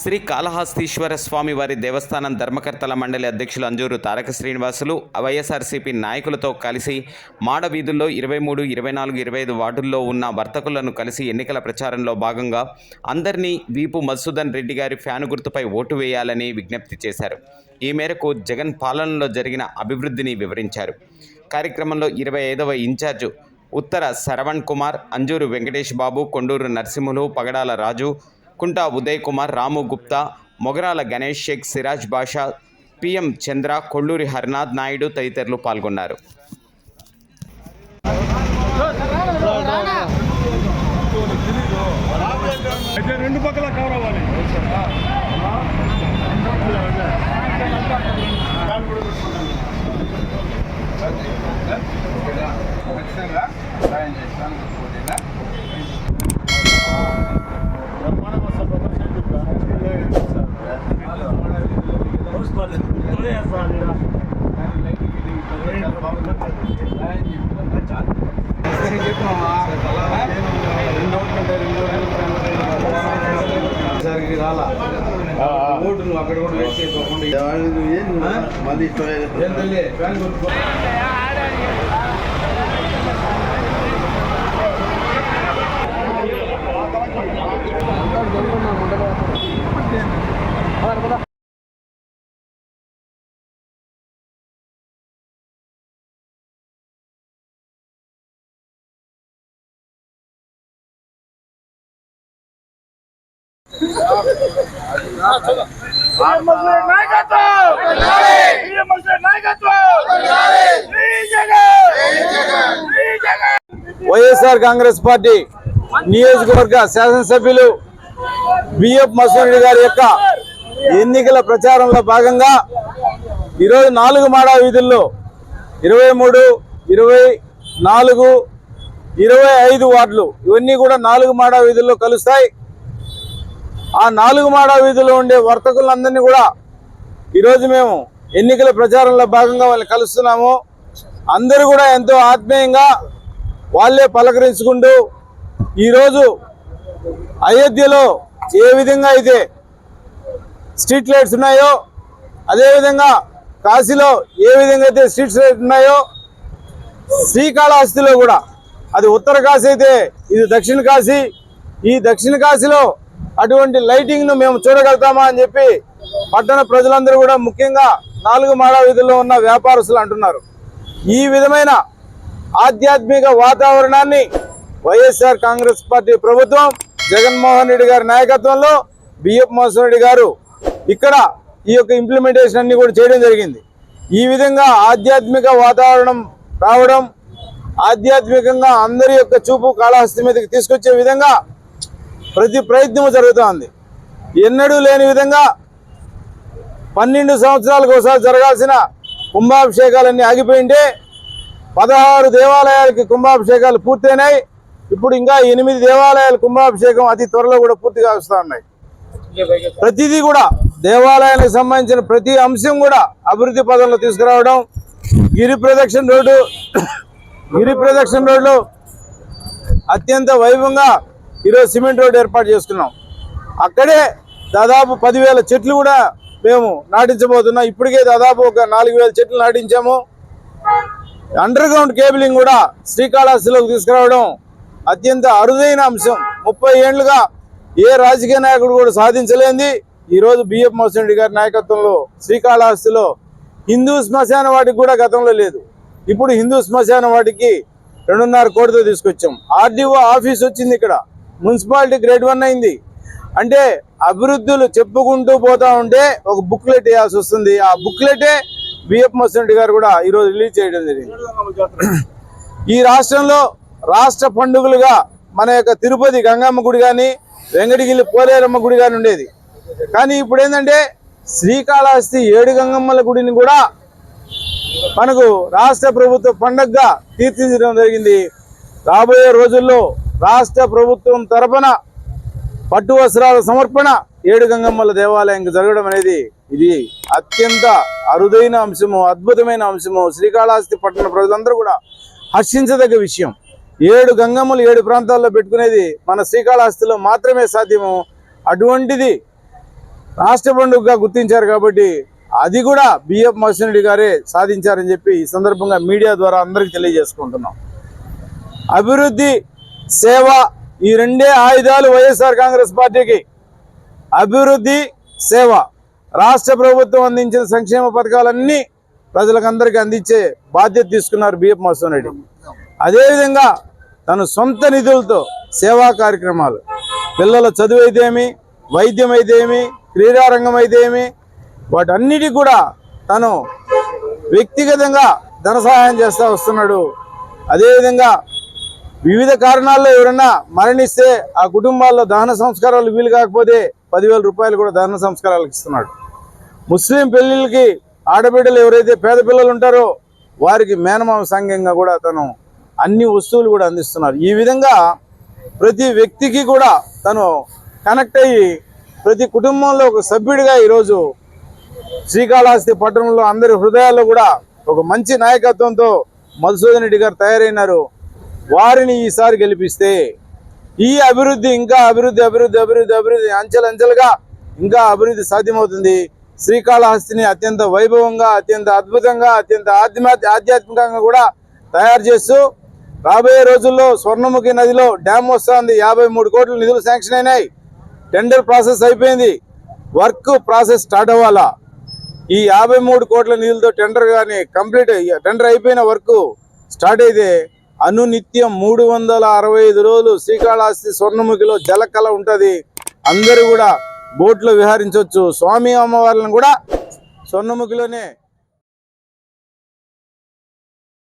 శ్రీ కాళహస్తీశ్వర స్వామి వారి దేవస్థానం ధర్మకర్తల మండలి అధ్యక్షులు అంజూరు తారక శ్రీనివాసులు వైఎస్ఆర్సీపీ నాయకులతో కలిసి మాడ వీధుల్లో 23, 24, 25 వార్డుల్లో ఉన్న వర్తకులను కలిసి ఎన్నికల ప్రచారంలో భాగంగా అందరినీ వీపు మధుసూదన్ రెడ్డి గారి ఫ్యాను గుర్తుపై ఓటు వేయాలని విజ్ఞప్తి చేశారు. ఈ మేరకు జగన్ పాలనలో జరిగిన అభివృద్ధిని వివరించారు. కార్యక్రమంలో 25వ ఇన్ఛార్జు ఉత్తర శరవణ్ కుమార్, అంజూరు వెంకటేష్ బాబు, కొండూరు నరసింహులు, పగడాల రాజు, కుంటా ఉదయ్ కుమార్, రాము గుప్తా, మొగరాల గణేష్, షేక్ సిరాజ్ బాషా, పిఎం చంద్ర, కొల్లూరి హరినాథ్ నాయుడు తదితరులు పాల్గొన్నారు. అక్కడ కూడా వేస్ట్ చేసుకోకుండా మళ్ళీ వైఎస్ఆర్ కాంగ్రెస్ పార్టీ నియోజకవర్గ శాసనసభ్యులు బిఎఫ్ మధుసూదన్ రెడ్డి గారి యొక్క ఎన్నికల ప్రచారంలో భాగంగా ఈరోజు 4 మాడా వీధుల్లో 23, 24, 25 వార్డులు ఇవన్నీ కూడా 4 మాడా వీధుల్లో కలుస్తాయి. ఆ 4 మాడా వీధుల్లో ఉండే వర్తకులందరినీ కూడా ఈరోజు మేము ఎన్నికల ప్రచారంలో భాగంగా వాళ్ళని కలుస్తున్నాము. అందరూ కూడా ఎంతో ఆత్మీయంగా వాళ్ళే పలకరించుకుంటూ ఈరోజు అయోధ్యలో ఏ విధంగా అయితే స్ట్రీట్ లైట్స్ ఉన్నాయో, అదేవిధంగా కాశీలో ఏ విధంగా అయితే స్ట్రీట్ లైట్స్ ఉన్నాయో, శ్రీకాళహస్తిలో కూడా అది ఉత్తర కాశీ అయితే ఇది దక్షిణ కాశీ, ఈ దక్షిణ కాశీలో అటువంటి లైటింగ్ను మేము చూడగలుగుతామా అని చెప్పి పట్టణ ప్రజలందరూ కూడా ముఖ్యంగా 4 మాడా వీధుల్లో ఉన్న వ్యాపారస్తులు అంటున్నారు. ఈ విధమైన ఆధ్యాత్మిక వాతావరణాన్ని వైఎస్ఆర్ కాంగ్రెస్ పార్టీ ప్రభుత్వం జగన్మోహన్ రెడ్డి గారి నాయకత్వంలో బిఎఫ్ మధుసూదన్ రెడ్డి గారు ఇక్కడ ఈ యొక్క ఇంప్లిమెంటేషన్ అన్ని కూడా చేయడం జరిగింది. ఈ విధంగా ఆధ్యాత్మిక వాతావరణం రావడం, ఆధ్యాత్మికంగా అందరి యొక్క చూపు కాళహస్తి మీదకి తీసుకొచ్చే విధంగా ప్రతి ప్రయత్నము జరుగుతోంది. ఎన్నడూ లేని విధంగా 12 సంవత్సరాలకు ఒకసారి జరగాల్సిన కుంభాభిషేకాలన్నీ ఆగిపోయింటే 16 దేవాలయాలకి కుంభాభిషేకాలు పూర్తయినాయి. ఇప్పుడు ఇంకా 8 దేవాలయాల కుంభాభిషేకం అతి త్వరలో కూడా పూర్తిగా వస్తూ ఉన్నాయి. ప్రతిదీ కూడా దేవాలయానికి సంబంధించిన ప్రతి అంశం కూడా అభివృద్ధి పదంలో తీసుకురావడం, గిరి ప్రదక్షిణ రోడ్లు అత్యంత వైభవంగా ఈరోజు సిమెంట్ రోడ్డు ఏర్పాటు చేసుకున్నాం. అక్కడే దాదాపు 10,000 చెట్లు కూడా మేము నాటించబోతున్నాం. ఇప్పటికే దాదాపు ఒక 4,000 చెట్లు నాటించాము. అండర్ గ్రౌండ్ కేబులింగ్ కూడా శ్రీకాళహస్తిలోకి తీసుకురావడం అత్యంత అరుదైన అంశం. 30 ఏళ్లుగా ఏ రాజకీయ నాయకుడు కూడా సాధించలేంది ఈరోజు బిఎఫ్ మధుసూదన్ రెడ్డి గారి నాయకత్వంలో శ్రీకాళహస్తిలో హిందూ శ్మశాన వాటికి కూడా గతంలో లేదు. ఇప్పుడు హిందూ శ్మశాన వాటికి 2.5 కోటితో తీసుకొచ్చాం. ఆర్డీఓ ఆఫీస్ వచ్చింది, ఇక్కడ మున్సిపాలిటీ గ్రేడ్ 1 అయింది. అంటే అభివృద్ధులు చెప్పుకుంటూ పోతా ఉంటే ఒక బుక్లెట్ వేయాల్సి వస్తుంది. ఆ బుక్లెటే బిఎఫ్ మధుసూదన్ రెడ్డి గారు కూడా ఈరోజు రిలీజ్ చేయడం జరిగింది. ఈ రాష్ట్రంలో రాష్ట్ర పండుగలుగా మన యొక్క తిరుపతి గంగమ్మ గుడి కానీ, వెంకటగిరి పోలేరమ్మ గుడి కానీ ఉండేది. కానీ ఇప్పుడు ఏంటంటే శ్రీకాళహస్తి 7 గంగమ్మల గుడిని కూడా మనకు రాష్ట్ర ప్రభుత్వ పండుగగా తీర్చిదిద్దడం జరిగింది. రాబోయే రోజుల్లో రాష్ట్ర ప్రభుత్వం తరపున పట్టు వస్త్రాల సమర్పణ 7 గంగమ్మల దేవాలయంకి జరగడం అనేది ఇది అత్యంత అరుదైన అంశము, అద్భుతమైన అంశము. శ్రీకాళహస్తి పట్టణ ప్రజలందరూ కూడా హర్షించదగ్గ విషయం. 7 గంగమ్మలు 7 ప్రాంతాల్లో పెట్టుకునేది మన శ్రీకాళహస్తిలో మాత్రమే సాధ్యము. అటువంటిది రాష్ట్ర పండుగగా గుర్తించారు కాబట్టి అది కూడా బిఎఫ్ మహేశ్వర్ రెడ్డి గారే సాధించారని చెప్పి ఈ సందర్భంగా మీడియా ద్వారా అందరికీ తెలియజేసుకుంటున్నాం. అభివృద్ధి, సేవ ఈ రెండే ఆయుధాలు వైఎస్ఆర్ కాంగ్రెస్ పార్టీకి. అభివృద్ధి, సేవ. రాష్ట్ర ప్రభుత్వం అందించిన సంక్షేమ పథకాలన్నీ ప్రజలకందరికీ అందించే బాధ్యత తీసుకున్నారు బిఎఫ్ మహేశ్వర్ రెడ్డి. అదేవిధంగా తను సొంత నిధులతో సేవా కార్యక్రమాలు, పిల్లల చదువు అయితేమి, వైద్యం అయితేమి, క్రీడారంగం అయితేమి, వాటన్నిటికీ కూడా తను వ్యక్తిగతంగా ధన సహాయం చేస్తూ వస్తున్నాడు. అదేవిధంగా వివిధ కారణాల్లో ఎవరైనా మరణిస్తే ఆ కుటుంబాల్లో దహన సంస్కారాలు వీలు కాకపోతే 10,000 రూపాయలు కూడా దహన సంస్కారాలకు ఇస్తున్నాడు. ముస్లిం పెళ్లిళ్ళకి ఆడబిడ్డలు ఎవరైతే పేద పిల్లలు ఉంటారో వారికి మేనమామ సంఘంగా కూడా తను అన్ని వస్తువులు కూడా అందిస్తున్నారు. ఈ విధంగా ప్రతి వ్యక్తికి కూడా తను కనెక్ట్ అయ్యి ప్రతి కుటుంబంలో ఒక సభ్యుడిగా ఈరోజు శ్రీకాళహస్తి పట్టణంలో అందరి హృదయాల్లో కూడా ఒక మంచి నాయకత్వంతో మధుసూదన్ రెడ్డి గారు తయారైనారు. వారిని ఈసారి గెలిపిస్తే ఈ అభివృద్ధి ఇంకా అభివృద్ధి అభివృద్ధి అభివృద్ధి అభివృద్ధి అంచెలంచెలుగా ఇంకా అభివృద్ధి సాధ్యమవుతుంది. శ్రీకాళహస్తిని అత్యంత వైభవంగా, అత్యంత అద్భుతంగా, అత్యంత ఆధ్యాత్మికంగా కూడా తయారు చేస్తూ రాబోయే రోజుల్లో స్వర్ణముఖి నదిలో డ్యామ్ వస్తుంది. 53 కోట్ల నిధులు శాంక్షన్ అయినాయి. టెండర్ ప్రాసెస్ అయిపోయింది. వర్క్ ప్రాసెస్ స్టార్ట్ అవ్వాలా. ఈ 53 కోట్ల నిధులతో టెండర్ కానీ టెండర్ అయిపోయిన వర్క్ స్టార్ట్ అయితే అనునిత్యం 365 రోజులు శ్రీకాళహస్తి స్వర్ణముఖిలో జలకళ ఉంటుంది. అందరూ కూడా బోట్లో విహరించవచ్చు. స్వామి అమ్మవార్లను కూడా స్వర్ణముఖిలోనే